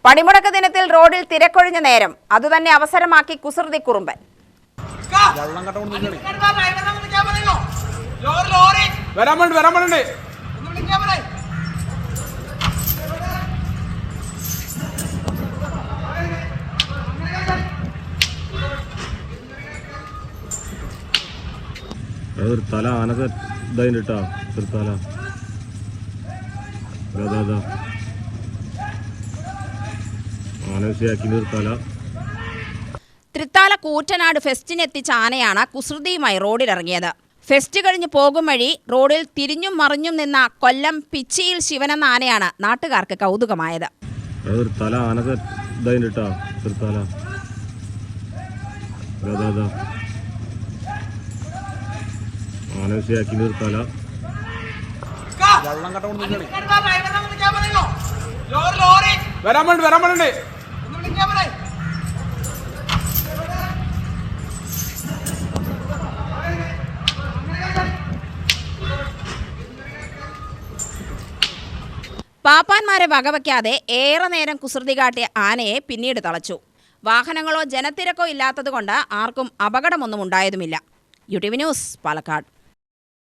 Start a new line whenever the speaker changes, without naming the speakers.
പണിമുടക്ക് ദിനത്തിൽ റോഡിൽ തിരക്കൊഴിഞ്ഞ നേരം അതുതന്നെ അവസരമാക്കി കുസൃതി കുറുമ്പൻ.
തല ആനക്ക് ഇതായിട്ടാ തല
തൃത്താല കൂറ്റനാട് ഫെസ്റ്റിനെത്തിച്ച ആനയാണ് കുസൃതിയുമായി റോഡിലിറങ്ങിയത്. ഫെസ്റ്റ് കഴിഞ്ഞ് പോകും വഴി റോഡിൽ തിരിഞ്ഞും മറിഞ്ഞും നിന്ന കൊല്ലം പിച്ചിയിൽ ശിവനെന്ന ആനയാണ് നാട്ടുകാർക്ക് കൗതുകമായത്.
തല ആനക്ക് ഇതായിട്ടാ തൃത്താല ആനശയാക്കി നിർത്താല
പാപ്പാന്മാരെ വകവയ്ക്കാതെ ഏറെ നേരം കുസൃതി കാട്ടിയ ആനയെ പിന്നീട് തളച്ചു. വാഹനങ്ങളോ ജനത്തിരക്കോ ഇല്ലാത്തതുകൊണ്ട് ആർക്കും അപകടമൊന്നും ഉണ്ടായതുമില്ല. UTV news, Palakkad.